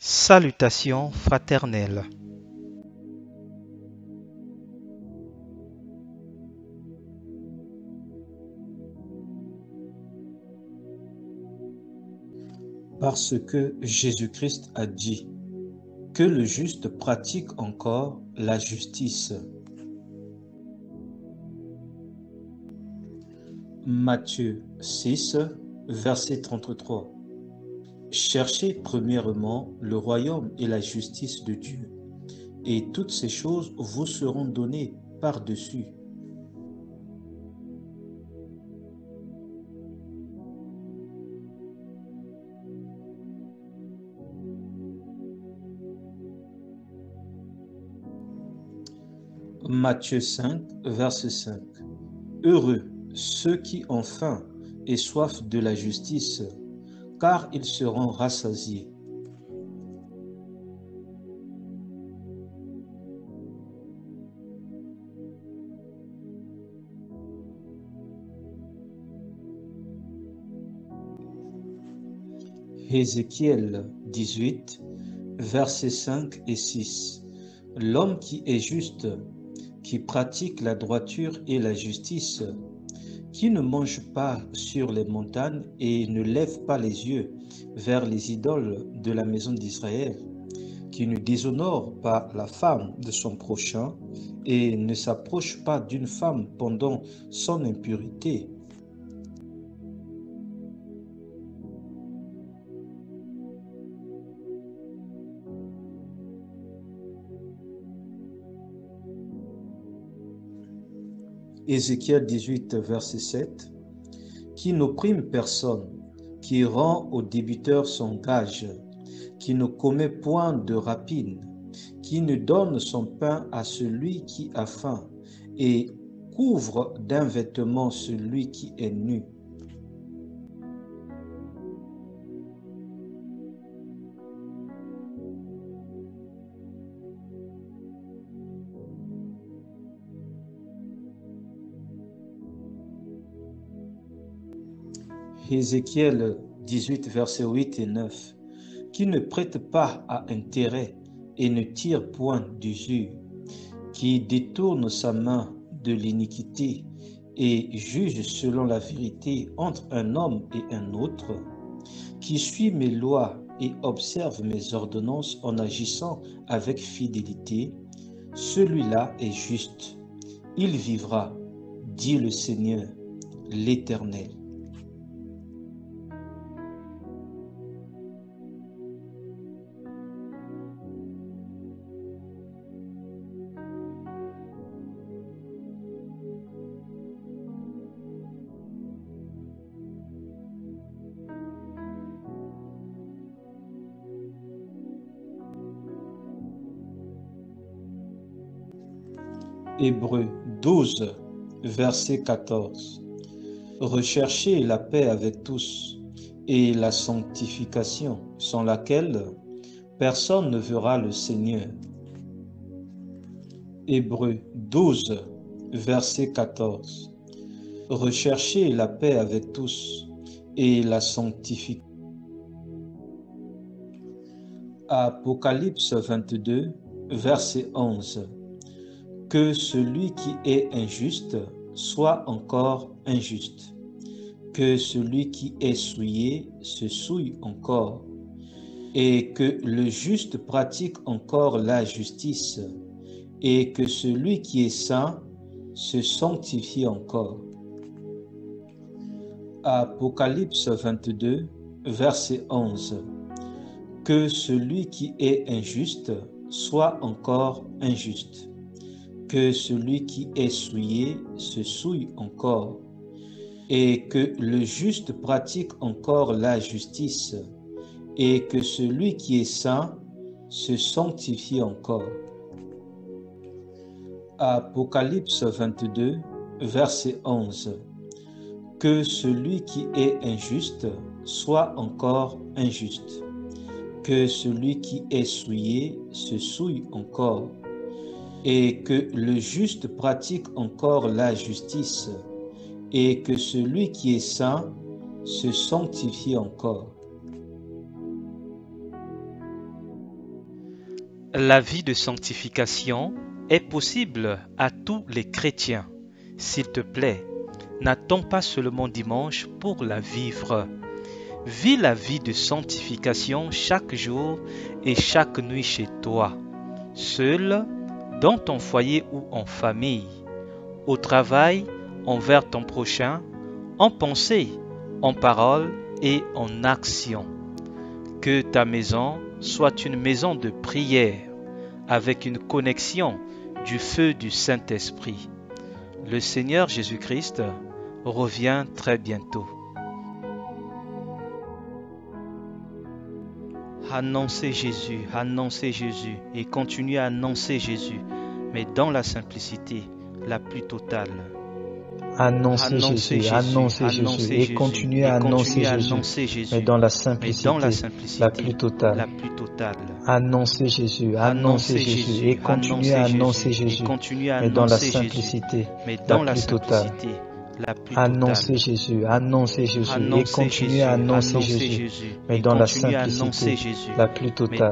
Salutations fraternelles. Parce que Jésus-Christ a dit que le juste pratique encore la justice. Matthieu 6, verset 33. Cherchez premièrement le royaume et la justice de Dieu, et toutes ces choses vous seront données par-dessus. Matthieu 5, verset 5. Heureux ceux qui ont faim et soif de la justice, car ils seront rassasiés. Ézéchiel 18, versets 5 et 6. L'homme qui est juste, qui pratique la droiture et la justice, qui ne mange pas sur les montagnes et ne lève pas les yeux vers les idoles de la maison d'Israël, qui ne déshonore pas la femme de son prochain et ne s'approche pas d'une femme pendant son impurité. Ézéchiel 18, verset 7. Qui n'opprime personne, qui rend au débiteur son gage, qui ne commet point de rapine, qui ne donne son pain à celui qui a faim, et couvre d'un vêtement celui qui est nu. Ézéchiel 18, versets 8 et 9. Qui ne prête pas à intérêt et ne tire point d'usure, qui détourne sa main de l'iniquité et juge selon la vérité entre un homme et un autre, qui suit mes lois et observe mes ordonnances en agissant avec fidélité, celui-là est juste. Il vivra, dit le Seigneur, l'Éternel. Hébreux 12, verset 14. Recherchez la paix avec tous et la sanctification, sans laquelle personne ne verra le Seigneur. Hébreux 12, verset 14. Recherchez la paix avec tous et la sanctification. Apocalypse 22, verset 11. Que celui qui est injuste soit encore injuste. Que celui qui est souillé se souille encore. Et que le juste pratique encore la justice. Et que celui qui est saint se sanctifie encore. Apocalypse 22, verset 11. Que celui qui est injuste soit encore injuste. Que celui qui est souillé se souille encore, et que le juste pratique encore la justice, et que celui qui est saint se sanctifie encore. Apocalypse 22, verset 11. Que celui qui est injuste soit encore injuste. Que celui qui est souillé se souille encore, et que le juste pratique encore la justice, et que celui qui est saint se sanctifie encore. La vie de sanctification est possible à tous les chrétiens. S'il te plaît, n'attends pas seulement dimanche pour la vivre. Vis la vie de sanctification chaque jour et chaque nuit chez toi, seul, dans ton foyer ou en famille, au travail, envers ton prochain, en pensée, en parole et en action. Que ta maison soit une maison de prière avec une connexion du feu du Saint-Esprit. Le Seigneur Jésus-Christ revient très bientôt. Annoncez Jésus et continuez à annoncer Jésus, mais dans la simplicité la plus totale. Annoncez Jésus et continuez à annoncer Jésus, mais dans la simplicité la plus totale. Annoncez Jésus et continuez à annoncer Jésus, mais dans la simplicité la plus totale. Annoncez Jésus et continuez à annoncer Jésus, mais dans la simplicité la plus totale.